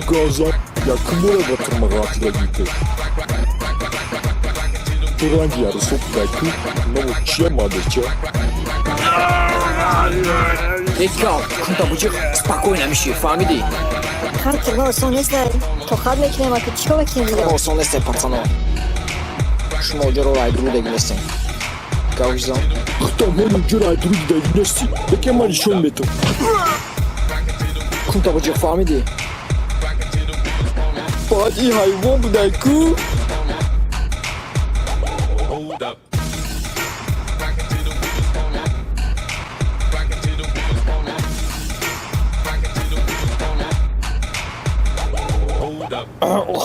gazan yakınlara batırma katile gitti. Turan yarı sokakı nauczyła madecie. Летел, кунтабучик, спокойно, миши, фамилии. Харки, ну, сон не знаю. То хадный к нему, а ты чего к нему? О, сон не знаю, пацанов. Шмо джерой друга гнесен. Каузан. Кто может джерой друга гнести? Да кем он шон мету? Кунтабучик, фамилии. Пати hayvan budayku.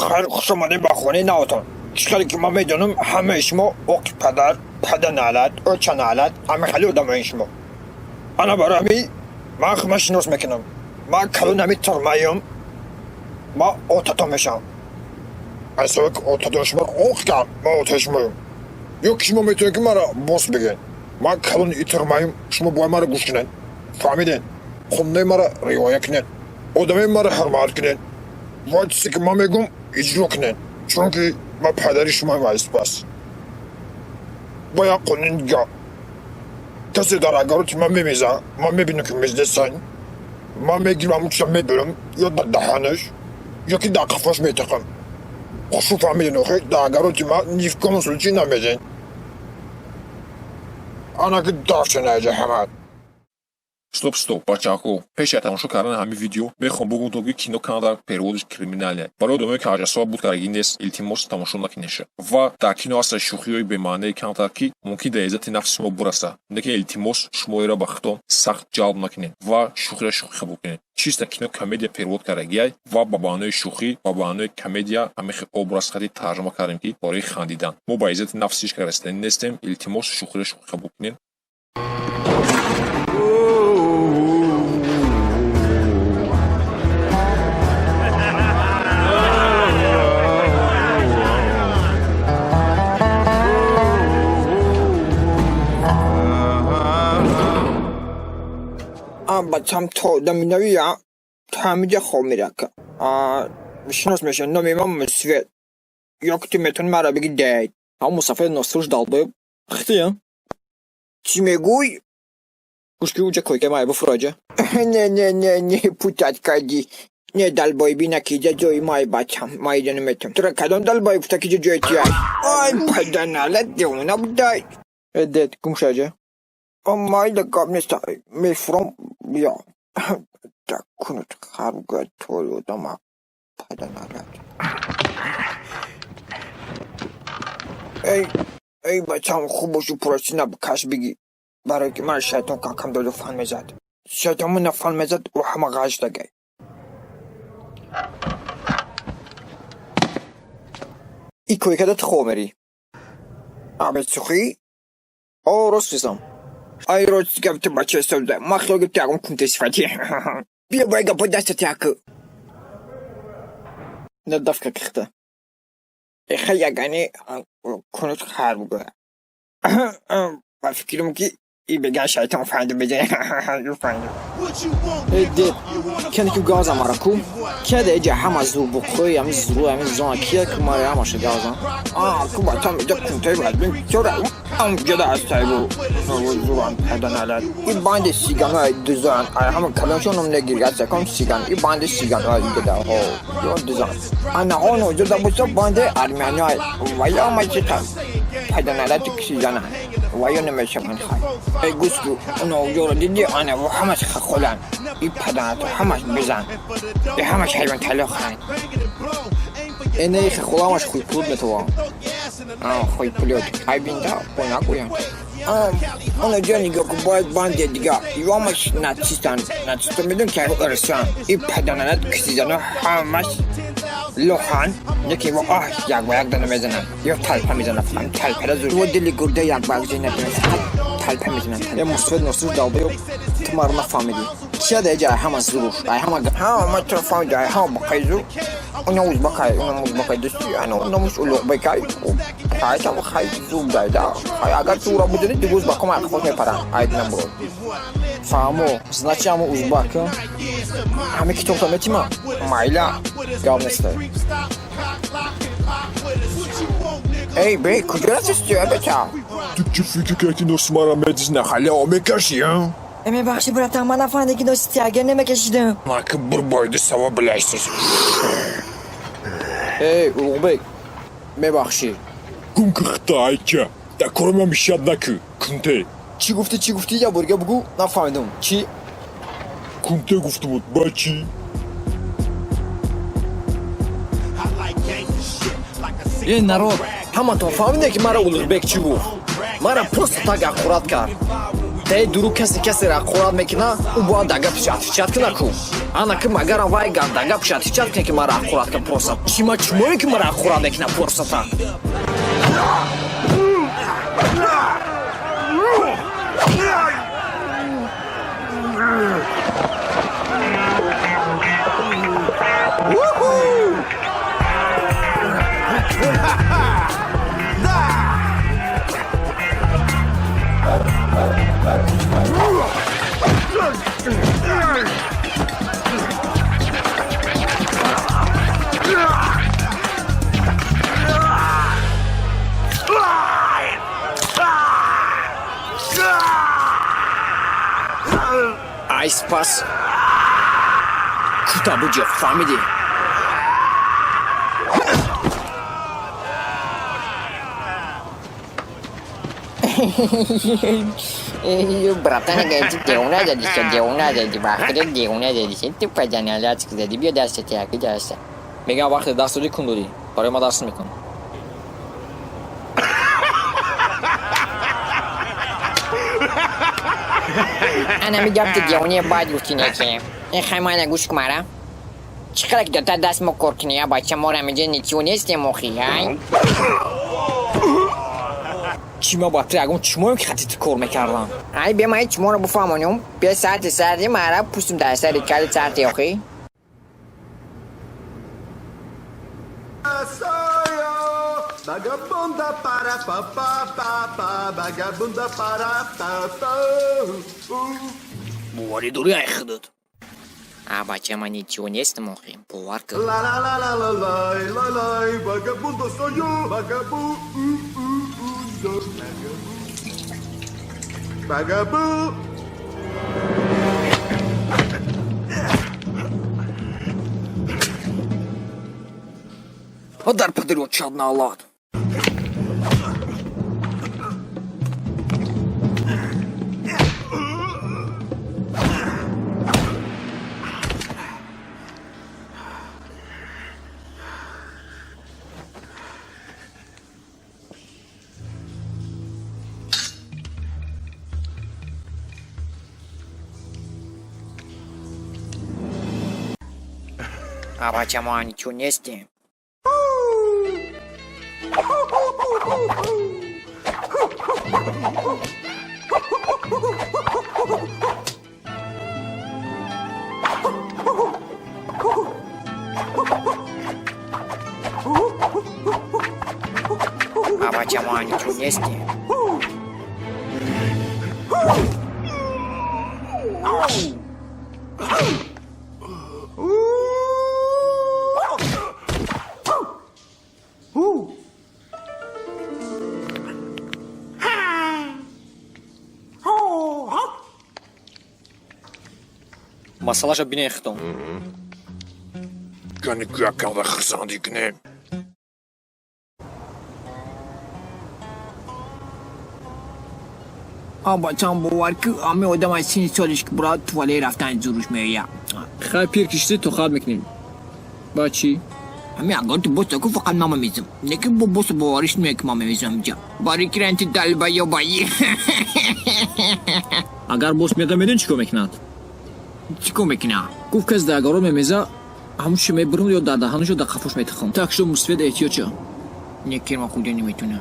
خیر خشمانی بخونی ناتون چیکاری که ما میدونم همه شما اوک پدر نالد او چه نالد همه خیلی آدم این شما انا برای من خمش نوز میکنم من کلو نمی ترمایم ما اوتتا میشم از اوک اوتتا شما اوک کن ما اوتش میم یک شما میتونه که مرا باس بگین من کلو نمی ترمایم شما باید مرا گوش کنین فهمیدین خونده مرا روایه کنین آدمی مرا حرمت کنین و چیزی که من میگم اجرا کنین چون که من پدری شما وایس پس باید قانون دیگه کسی در اگرات من میمیزه من میبینم که میزده سن من میگیرم اون چیزا میبرم یا در دهانش یا که در قفاش میتقم خوشو فهمیدین اخی در اگرات من نیف کنسول چی نمیدین انا که داشته نیجه همه Стоп, бачаҳо. Пеши аз тамошо кардани ҳамин видео мехоҳам бигӯям ки киноканада переводиш криминалия. Барои одамое ки ҳаҷасоат буд кардаги нест илтимос тамошо накунеша. Ва дар кино ҳаста шӯхиҳои бемаънае камтар ки мумкин дар иззати нафси шумо бураса. Лекин илтимос шумоеро ба хитон сахт ҷалб накунед ва шӯхиро шӯхӣ қабул кунед. Чиста кино комедия перевод кардагиай ва ба маънои шӯхӣ ба маънои комедия ҳамихи образхати тарҷума кардем ки бораи хандидан. Мо ба иззати нафси ҳеҷ кас расида нестем. Илтимос шӯхиро шӯхӣ қабул кунед. بچم تا دمینوی یا تمیده خواه میرکه شناس میشه نامی من مسوید یا که تو میتونی مرا بگی دید هم مسافر ناستروش دالبایب. خیلی چی میگوی؟ گوشکی اوجه کوی که مای بفراجه. نه پوتت کردی نه دالبایبی نکیده جای مای بچم مای دنمیتون تو را کدام دالبایب تکیده جای تیای آی پدنالت دیونه بودای ادت گمشاجه مای دکاب نیست میفرم بیا دکنت خرگاه توی دما پدنالت ای بچم خوب باشو پرستی نبکش بگی برای که من شیطان کاکم دادو فن میزد شیطان من فن میزد و همه غاش دگی ای کوی که دت خواه مری آبت سخی؟ راست ریزم ای روز گفت بچه سوزه مخلوق تاگم کنت صفتی بیا باید گفت دست تاکو ندفکه کخته خیلی اگانی کنت خار بگه با فکرم که ای بگه شیطان فنده بجه یو فنده ادت کنی که گازم مرا کو که ده اجا همه زور بخوی همه زرو همه زان کیه که مرا همه شه گازم که با تا میده کنتای باید بین چرا جدا از تایبو زوران پیدان علت ای باند سیگان های دوزان همه کلانشون هم نگیر از سکان سیگان ای باند سیگان های جدا ها دوزان انا آنو جدا بسا باند ارمیانی های ویا ما چیکم پیدان علت کسی جانا ویا نمیشه من خواهی ای گوشکو اونو جورا دیدی آنه و همش خلان ای پیدانت همش بزن ای همش حیوان تلو خواهی اینه ای خلامش خوی پلود نتوان خوی پلود ای بینده و نگویم اونو جانیگه که باید بانده دیگه یوامش نتیستان میدون که ارسان ای پیدانت کسی جانو همش لوخان یکی و یک و یک دانه میزنن یا تلپه میزنن فهم تلپه را زور و دلی گرده یک بگزی نبینن تلپه میزنن یه مصفید نصروش دالبه و تو مرا نفهمیدی چیه ده اجا همه زروش ما تو فهمیده همه بقای زور اونو موز بقای دستی اونو موز اولوغ بکای خواهی تا بخوای زور دایده اگر تو را بودنی دیگوز بکم اخفاش میپرن اید نمرو فهمو значи ҳамо узбак ҳаме китобта метима майла گاونسته ای بی کجا رسیستی بچم تو که فکر کردی نسمارم بدیز نخلی آمه کشی ها؟ امی بخشی براتم من نفهمیده که داشتی اگر نمیکشیدم نکه بربایده سوا بلایستیز ای اروغ بی میبخشی گم که خطایی که در کارم هم بیشتر نکو کنته چی گفتی یا برگه بگو نفهمیدم چی کنته گفته بود با چی؟ ای народ ҳаматон фаҳмиде ки маро улуғбек чӣ гуфт маро просто так ақурат кард таи дуру касеро ақурат мекина ӯ бояд дага пишат кина ку ана ки магарам вай дага пишат кина ки маро ақурат ка просто чима чумое ки маро ақурат мекина просто так ай спас кута буҷеқ фаҳмидӣ Братан, эти девуна дадишь, бахтре девуна дадишь, ты поданалять, кстати, бьё дастся тебя, кидашься. мегам вақте даст додӣ кун додӣ барои ма даст мекун Она мигам ты девуне бадюшки неки. Эх, мана гушк мара. Чикарак дота даст мокоркини, я бача мора миджи ничего не стемохи, ай. чӣ ма баъд ягон чумоем ки хатити кор мекардам Ай, бе май чмора буфамонум. Бе сарди мара пустим да сарди кали сарди охи. Vagabunda para pa pa pa pa, vagabunda para pa pa. боварӣ дорӣ ай худуд А бача ма ничего не стемохи. Поварка. La la la la la la la, vagabundo soy yo, vagabundo, vagabundo. дар падарёд чаднаолад А бача ма ничего не стем. А бача ма ничего не стем. масъалаша бинен хитон گانی که اکان و خرساندی کنیم бачам бовар ки ҳамаи одам аз сини солиш ки бурад туале рафтани зуруш меоя хай пир кишти то хат мекунем ба чӣ ҳами агар ту бос ку фақат мама мезам неки бо босу бовариш нмея ки мама мезам ҷа барикиранти далбаёбаи агар бос меда медон чӣ кор мекунад чӣ кор мекуна гуфт кас дар агарон мемеза ҳамушо мебурам ё дар даҳанашо дар қафош метахам так шо мусвед эҳтиёҷа некер ма худа наметуна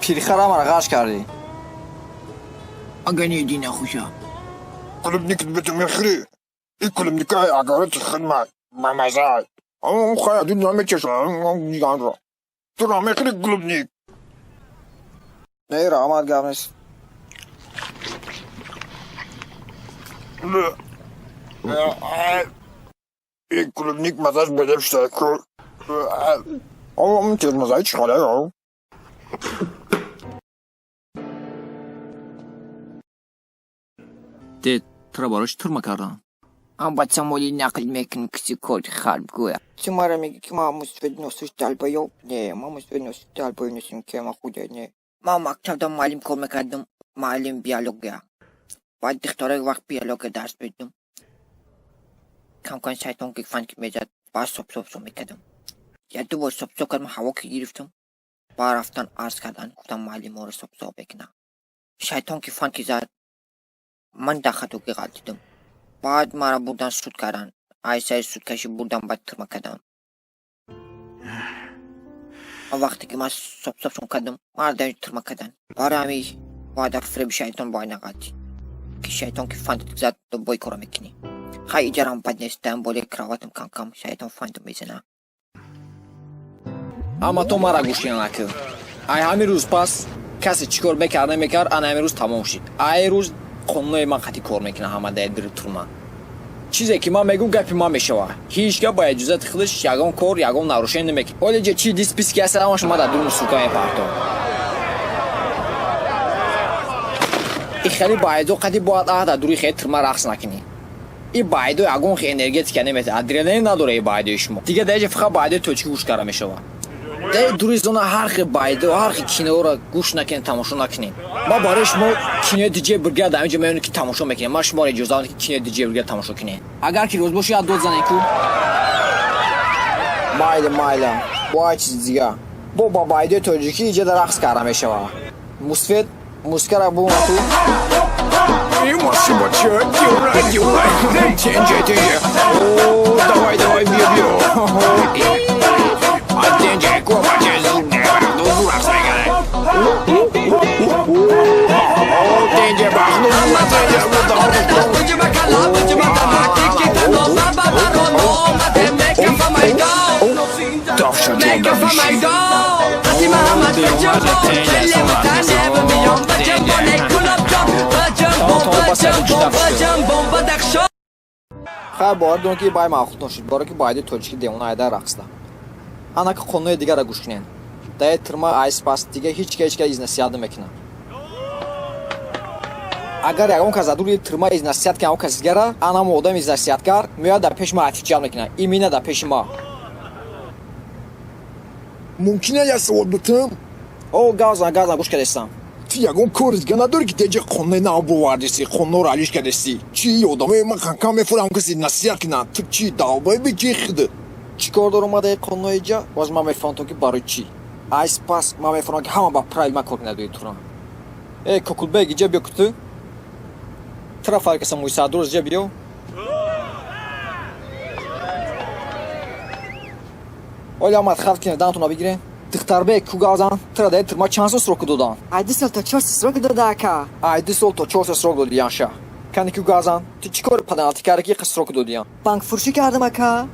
пирхарамара ғаш кардӣ агар неди нахуша Клубник бетумехри. И клубника агарет хидмат. Мамазай. Он хая дуня мечеша. Он гиганро. Тура мехри клубник. не рамад гавнес Klinik masaj böyle bir şey. Oğlum tez masaj çıkarıyor. Дед, тра барош турма кардан. Ам бача моли нақл мекн кси код халб гуя. Тимара ми маму сведносиш далбоёб? Не, маму сведносиш далбоёб кема худя не. Мам мактабда маълим кор мекардам, маълим биология. Баъд духтора вақт биология дарс медидам. Кам шайтон ки фан ки мезад баъд соп мекардам. Я ду соп кардам ҳаво ки гирифтам. Баъд рафтан арз кардан гуфтам маълиморо соп бекна. Шайтон ки фан ки зад ман дахату ки ғалтидам. Баъд мара бурдан суд кардан. Айсаи судкашӣ бурдан баъд турма кардам. Вақте ки ман соп кардам, мара дар турма кардан. Барои ҳамин баъд дар фреби шайтон бой нағалтид. Ки шайтон ки фанд зад бой кора мекунӣ. Хай иҷарам бад нест, даям болои кроватам кам шайтон фандам мезана. Аммо то мара гӯш накард. Ай ҳамин рӯз пас касе чӣ кор мекард намекард, ана ҳамин рӯз тамом шид. Ай рӯз қонунои ман қатъӣ кор мекунад ҳама дар дири турма. چیزی که من میگم گپی من میشوه هیچ با اجازه خودش یگان کار یگان نروشن نمیکنه ولی چه چی دیس پیس که اصلا شما در دور سوکا میپرتون این خیلی باید قدی باید در دوری خیلی ترما رقص نکنی این باید یگان خیلی انرژیتیک نمیشه ادرنالین نداره این باید شما دیگه دیگه فقط باید توچی گوش کار میشوه در دوری زون هر خی باید هر خی کینو را گوش نکنین تماشا نکنین ما برای شما کینو دیجی برگر دامج میونی که تماشا میکنین ما شما را اجازه میدیم که کینو دیجی برگر تماشا کنین اگر که روز باشه یاد دو زنین کو مایلا وای چیز دیگه با باید توجیکی ایجاد رقص کار میشوه مصفید مسکر ابو تو И маши бача, делай, тенджи. О, давай, бью. А тенджи, копача, ну дурак снегай. Тенджи, бахну, خیر باید دونکی بای ماخوت نشید برای که باید توچکی دیونا ایده رقصده انا که قانون دیگر را گوش کنین در ترما آیس پاس دیگه هیچ که از نصیحت نمیکنه اگر یکم کس دوری ترما از نصیحت کنه او کس دیگر انا مودم از نصیحت کار میاد در پیش ما اتفاق میکنه ایمینه در پیش ما ممکنه یه سوال بتم؟ او گازن گوش کردستم یگان کارزگاه نداری که دیگه خونه نابو واردیسی خونه رو علیش کردستی چی یادمه من کانکام میفورم کسی نصیحت کنه تو چی دعوای به چی خده چی کار دارم ماده خونه اینجا باز من میفرم تو که برای چی آیس پاس من میفرم که همه با پرایل ما کار نداری تو ای کوکول بگی جا بیا کتو ترا فرقسم موی سادروز جا بیو اولی آمد خفت کنه دانتونا بگیره دختر بک کو گازان ترا ده ترما چانس سروک دادن Айди сол то чорс срок додака. айди сол то 4 срок додی янша کانی کو گازان تو چیکار پدانتی کاری که سروک دادی Банк фурши кардам ака.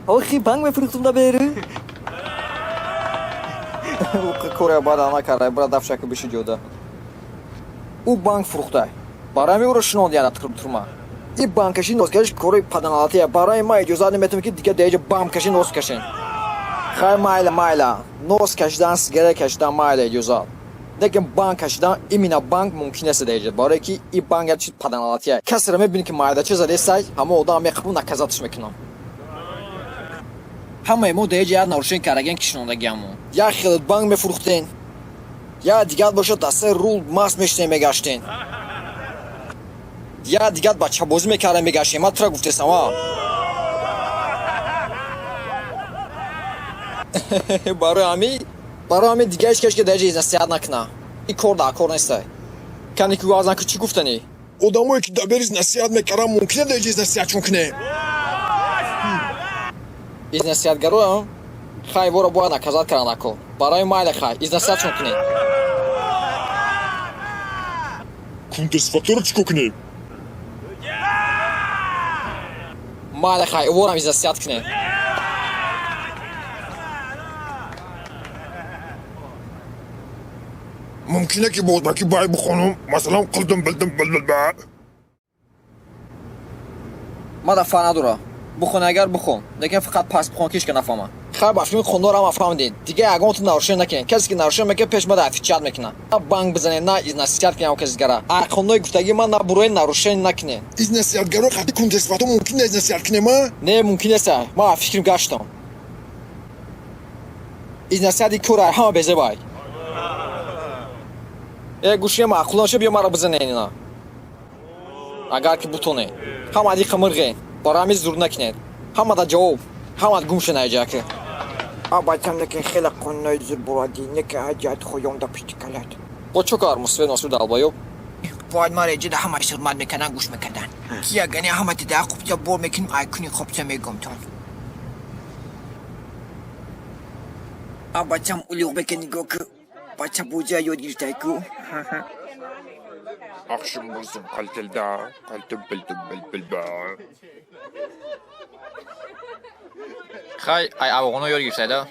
Охи банк мефурухтум да бери. کره بعد انا کاره برا دفشک بشی جودا او بانک فروخته برای می رو شنود یاد ترما این بانکشی نوزکش کره پدانتی برای ما اجازه نمیتونم که دیگه دیگه بانکشی نوزکشین خیر مایلا نوز کشیدن سیگاره کشیدن مایلا اجازه دیگه بانک کشیدن ایمینا بانک ممکن است دیگه برای که این بانک چیز پدانتیه کسی رو میبینی که مایلا چه زده سای اما اودام میخوام نکازاتش میکنم همه ما دیگه یاد نورشین کارگن کشوندگیمو یا خیلی بانک میفروختین یا دیگه باشه دست رول ماس میشتین میگشتین یا دیگه بچه بازی میکردن میگشتین ما ترا گفتستم ها برای همین دیگه هیچ کش که دیگه از نصیحت نکنه این کار نیست کانی که گازن که چی گفتنی آدمایی که دبریز نصیحت میکردن ممکنه دیگه از نصیحت کنه از نصیحت گروه خواهی برو باید نکازات کردن نکن برای مایل خواهی از نصیحت کنی کنتس فاتور چیکو کنه مایل خواهی برم از نصیحت کنی ممکنه که بود باکی بای بخونم مثلا قلدم بلدم بلدم мада фанадура бухон агар бухон лекин фақат пас бухон киш ка нафама хай баш ми хондор ам фамдид дига агонт нарушен накин каси ки нарушен меке пеш мада афичат мекина банк бизане на из насият ки якес гара а хондой гуфтаги ман на бурои нарушен накине из насиятгаро хати кунтесвато мумкин из насият кинема не мумкин аста ма фикрам гаштам из насияти кура ҳама безебай гӯшия маъқулонша биё мара бизанена агар ки бутоне ҳамади қимирғе барами зур накинед ҳамада ҷавоб ҳамад гумша наиҷаки Абачам некен хела қонной зур буради некен ҳаҷат хоёмда пиштикалад бо чо кар мусвед насур далбаёб бояд ма реҷида ҳамаш хизмат мекардан гӯш мекардан ки агани ҳама дида хубса бор мекуним айкуни хубса мегумтон абачам улуғ бекен нигоҳ ки бача бӯҷа ёд гирифтайку Akşam bozum kaltelda, kaltem bilba. хай ай авғоно ёр гирифтайда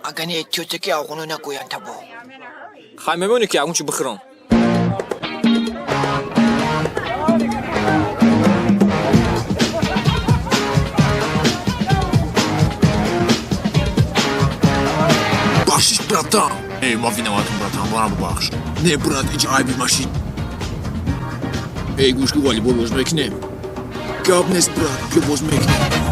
агани тётаки авғоно нагӯянд табо хай мемонӣ ки ягон чи бихӯрам бахшиш братан ма виноватум братан барам бахш не брат иҷ айби машин гӯшку волейбол боз мекунем гап нест брат биё боз мекунем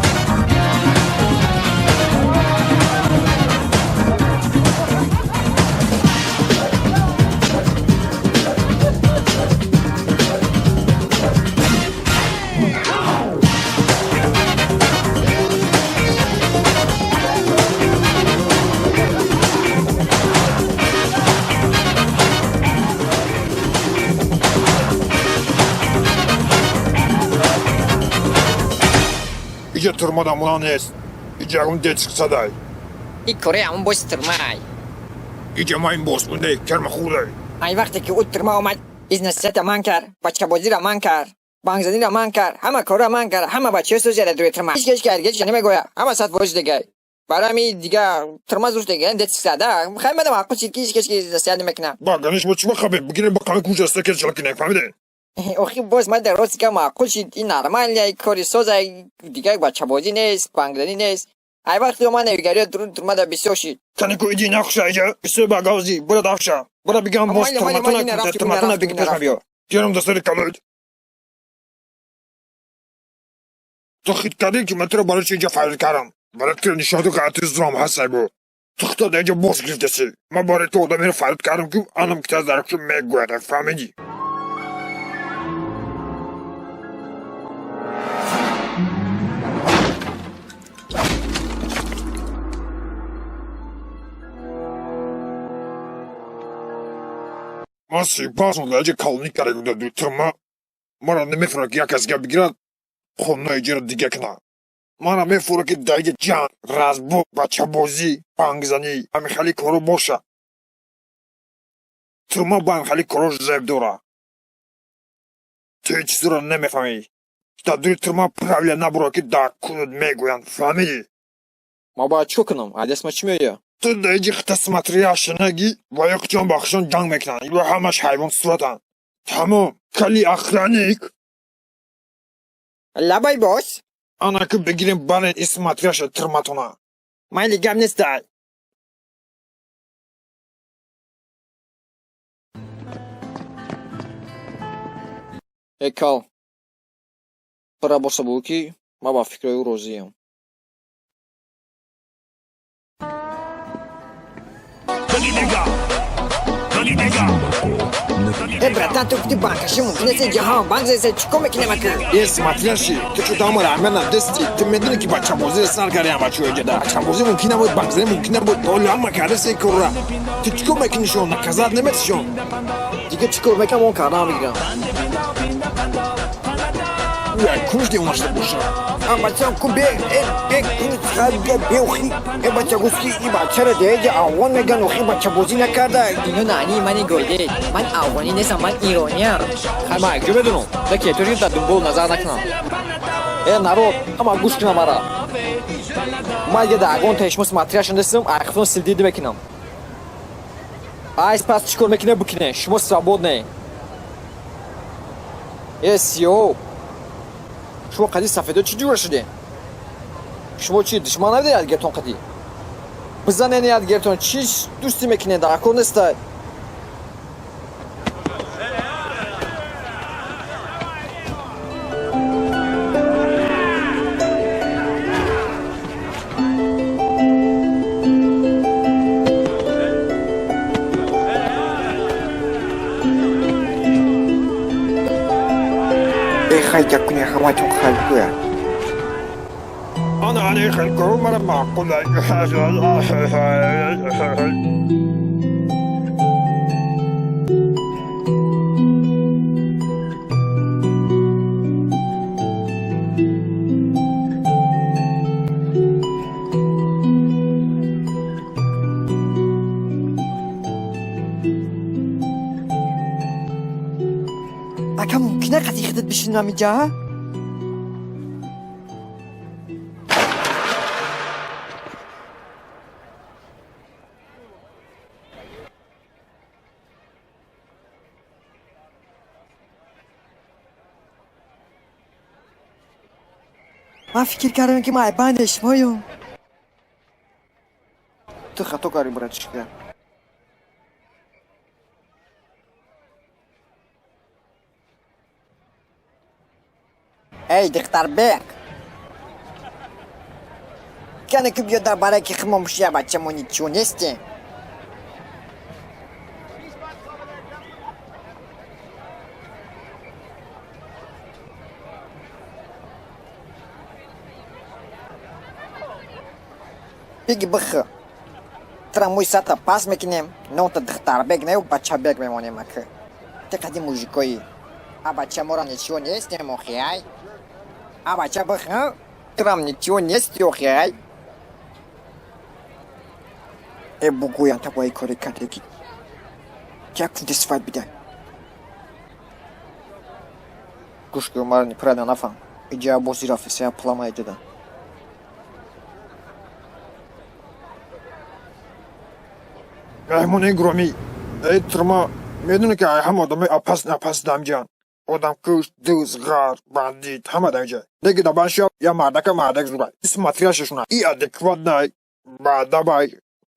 İyice tırmadan ulan es. İyice onu de çıksa da. این کره همون باز ترمای İyice mayın boz bu ne? Kerme kuğuday. این وقتی که او ترما آمد از نسیت من کرد بچه بازی را من کرد بانگزنی را من کرد همه کار را من کرد همه بچه سوزی را دوی ترما هیچ که هرگز نمیگوید همه ساعت باز دیگه برای می دیگه ترما زور دیگه دست ساده خیلی مدام عقل چید که هیچ نسیت نمیکنه Bak ganış bu çıma kabin. Bugün bakalım kucağızda kez çalıkine fahmedin. اوخی باز من در راستی که معقول شید این نرمال کاری سازه دیگه بچه بازی نیست بانگزنی نیست ای وقتی من نویگری درون ترما دا بسیار شید Tane koyduğun akşa iyice. Bir sürü bagavzi. Burada akşa. Burada bir gan boz tırmatına bir gitmez miyor. Diyorum da sarı kalıyor. Tıkıt kadın ki metre barış iyice fayda karım. Baratır nişadı katı zram hasay bu. Tıkta da iyice boz girdesi. Ma barıtı o da beni fayda karım ki anam kitaz darakçı meguada fahmedi. Asi bazı derece kalınlık karakunda dürtürme. Mara ne mefrak yakas gibi giren. Konuna icra digekna. Mara mefrak dayge can. Razbu, bacha bozi, bangzani. Ami khali koro boşa. Tırma ban khali koro zevdora. Tu hiç sıra ne mefami. Da dürtürme pravle nabura ki da kunud meguyan. Fahmi. ма бояд чӯ кунам адесма чӣ меоя Tu da iyice kıtasmatri yaşınagi. Vayak can bakışan can meknan. Ve hamaş hayvan suratan. Tamam. Kali akranik. لبای باز Ana ki begirin bana ismat yaşa tırmatona. من لیگم نیست кал бира боса бу ки ма ба фикрои ӯ розиям братан ту гуфти банкаши мумкин аст ҷаҳон банк зеса чӣ кор мекунем аку сматляши ты что там рамена дести ты медони ки бача бози саргари ама чӯҷада бача бози мумкин набуд банкзани мумкин набуд оли ама карда се кора ты чӣ кор мекунӣ шон наказат неметишон дига чӣ кор мекунам он карда мегирам кунш демашда боша бачам ку бе кунсхалга беухи бача гуски и бачара деҷа авон меган ухи бача бозӣ накарда اینو نانی منی گویده من افغانی نیستم من ایرانیم хай ма якҷо медонам даки эҳтиёҷи дар дунбол назар накунам народ ҳама гӯш кунам мара ман дига дар ягон тешмо смотря шундастам айқифон силдида мекунам айс пас чӣ кор мекунем бикунем шумо свободне сиё شما قدی سفیدا چی جور شده؟ شما چی دشمن نبوده یادگیرتون قدی؟ بزنین یادگیرتون چیش دوستی میکنه در اکور نیسته؟ خیلی کنی همه تون خلقوه انا علي خلقو مرا معقول اکا ممکنه قضیه خودت بشین نمیجا؟ من فکر کردم که ما بندش مایم تو خطا کاری برات شکر ای دختر بک کنه که بیاد در برای که خماموشی بچه مونی چون نیستی بگی بخه تراموی سطح پاس میکنیم نو تا دختر بگ نه و بچه بگ میمونیم اکه تقدی موجیکایی بچه مورا نیچیو نیستیم اوخیای بچه بخه ترام نیچیو نیستی اوخیای بگویم تا بایی کاری کردگی که اکن دستفاید بیده گوش که مرا نیپرده نفهم ایجا بوزی رافیسه پلاما ایجاده مهمونه گرومی ای ترما میدونه که همه آدم اپس دمجان آدم کش دوز غار بندید همه دمجه دیگه دبان شب یا مردک زوره اسم ماتریاششونه ای ادکوات نای بعد بای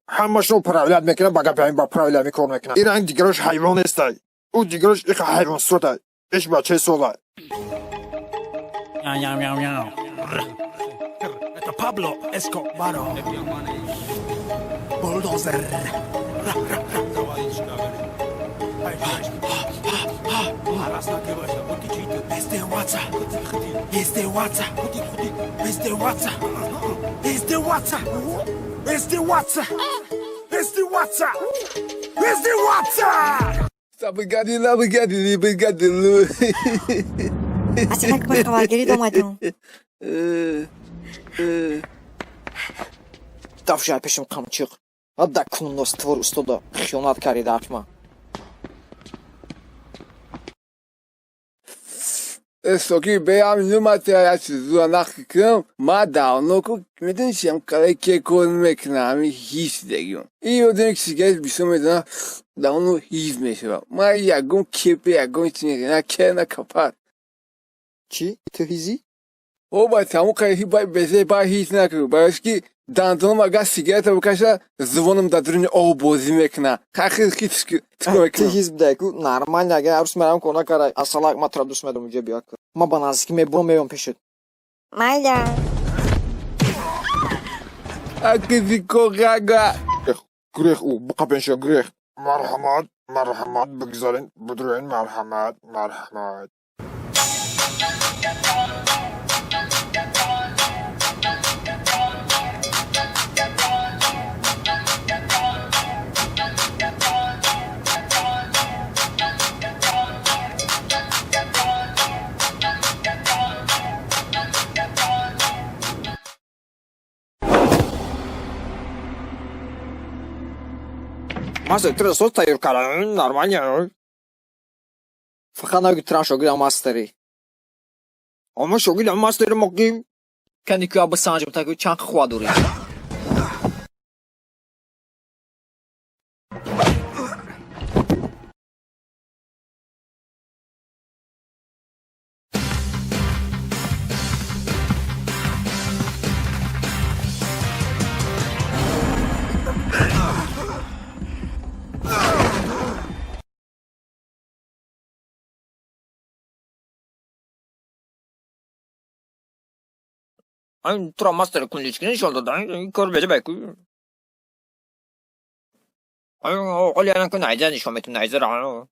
همه شو پراولیت میکنه بگه بیاین با پراولیت میکنه میکنه این رنگ دیگرش حیوان استای او دیگرش ایک حیوان سوته ایش بچه سوله Pablo Escobar Bulldozer اصلا که به خبرگیری دومدون Davşar peşim kamçıq. Adda kunnos tvor ustoda xiyonat karida atma. Soki beyam numataya çizuğa nakıkım. Ma davno ku midin şem kare ke konmek nami hiç degiyon. İyi o demek sigez bisomedana davno hiç meşeva. Ma yagun kepe yagun içine kena kapat. Çi? Tühizi? O ba tamu kayhi bay beze bay hiç nakı. Başki Dantonum aga sigareta bukasha zvonum da druni obozimekna. Kakhi hiç tkmekna. Tühiz bdeku normal aga arus meram kona karay. Asalak ma tradus medum je biak. Ma banazki me bu meyon peşet. Mayla Akızi kogaga. Grech o bu kapenşa grech merhamet bugzalin budruin merhamet Masa tre sos tayyor karan normal ya. Fakhana gitran shogil masteri. Ama şogil masteri mokim Kendi ku ab sanjim ta ku chanq khwaduri. این تو را ماستر کنلیچکی نشان دادن این کار بده بکن قولی الان که نایزه نشان میتون نایزه را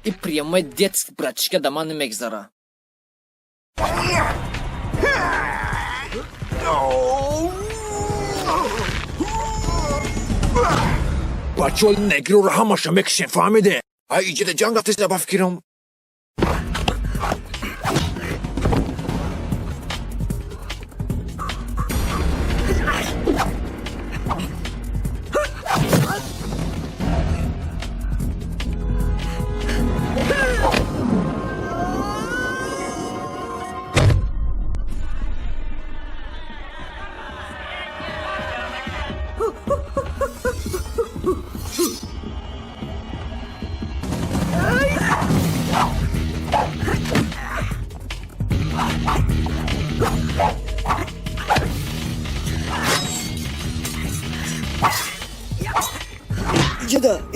І пряме детство, братчика, до мене мегзара. بچه‌ها نگرو رو همش مکشن فهمیده ای ایجاد جنگ رفتیست نبا فکرم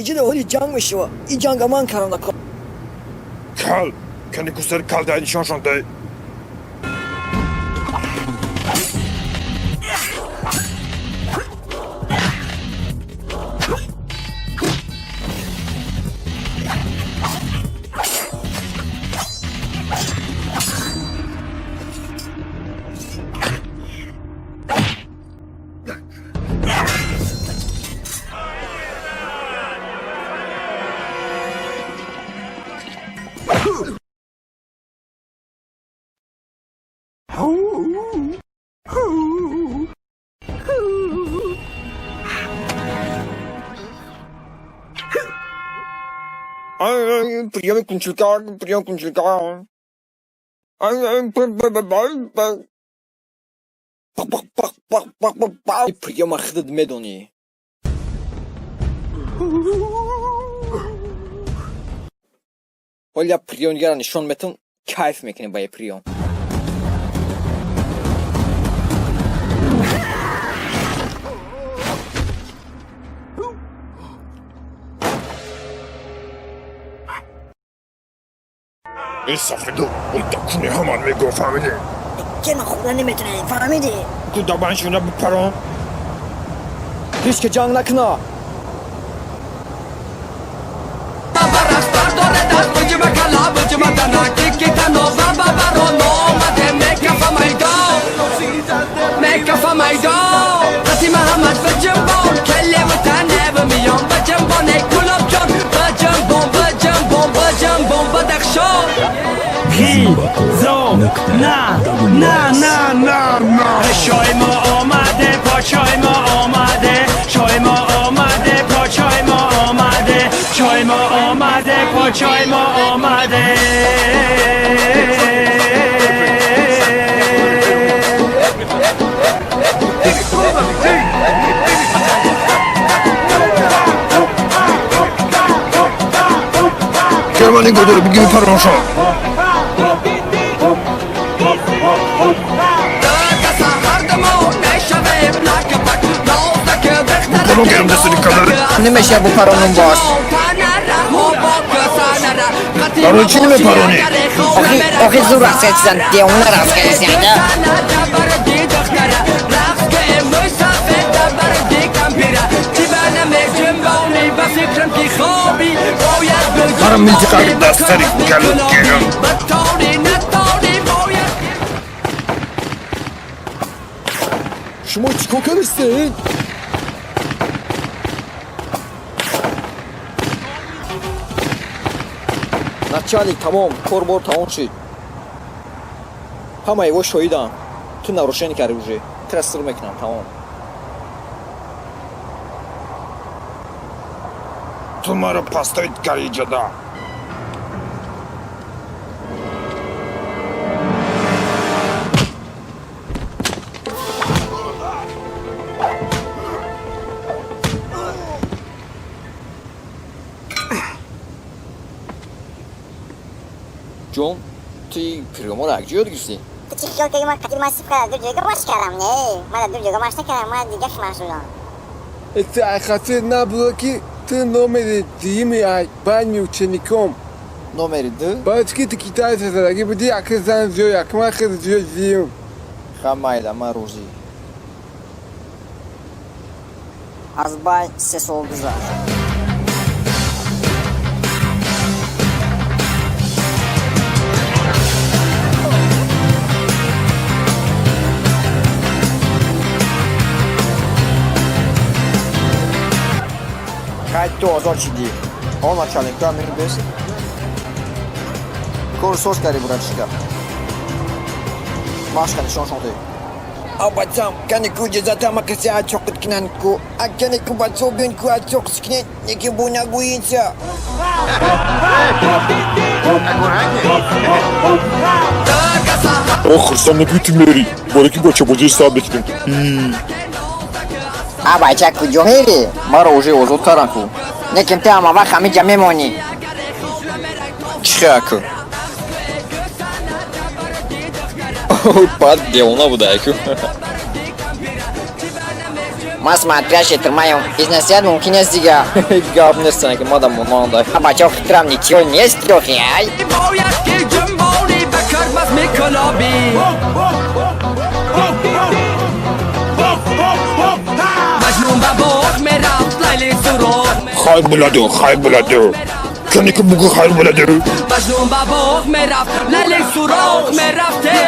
ایجاده ولی جنگ میشه و این جنگ من کارم نکن کل کنی کسر کل ده نشان شده پریام کنچلکار این پریام خودت میدونی ولی پریونگر نشون میتون کیف میکنی با یه پریون این سفیدو اون دکونه همان میگو فهمیده که من خدا نمیتونه فهمیدی تو دبانشونه بپرام هیچ که جنگ نکنه چای ما آمده پاچای ما آمده چای ما آمده پاچای ما آمده چای ما آمده پاچای ما آمده کرمانی گودر بگیم پرانشان کنون گرم دستونی کدر نمیشه بو پرانون باش پرون چی نمی پرونی؟ آخی زور رسید زن دیونه رفت زیاده برم منطقه دستری کلو گیرم شما چیکار کردین؟ начальник тамом корбор тамом шуд ҳама его шоҳидам ту нарушение кардӣ уже тирасир мекунам тамом تو ما رو پاستایت کاری جدا. جون توی پریومو رو اگجی یاد گرفتی؟ Точики که ما قدیم مصرف کرد دو جگه باش کردم نه من دو جگه باش نکردم من دیگه شمارشونم اتعاقات نبوده که تو نومری دیمی ای بان میوچنیکم نومری دو؟ باید که تکیتای تزرگی بودی اکر زن زیو اکر من خیلی زیو زیو خمایل ما روزی از بای سه سول گذار خیلی 2000 چیدی آنا چالنگ تو هم میریم بس کورسوس کاری برای چیکار باش کنی شون شونده Abacam, kan ku jazata makasi acok kenan ku. Akan ku baca bin ku acok sikit. Neki buna guinsa. آخر سامنا بیتی میری برای که بچه بازی ساعت بکنیم Abacam ku johiri. ما رو اوژه اوزود کارن کو Nekim te ama vak hami jami moni. چخه اکو بعد دیونا بوده اکو Mas matriaş yetirmayım. İznasiyat mümkün jest diga. گاب نیستن که مادم مانده Abacam xitram niciyo nie jest trochę, aj? باید که جنبالی بکر بس میکلابی مجنون به باغ میرفت لیلی سراغ خیر بلادو. کنی که بگو خیر بلادو. مجنون به باغ میرفت لیلی سراغ میرفته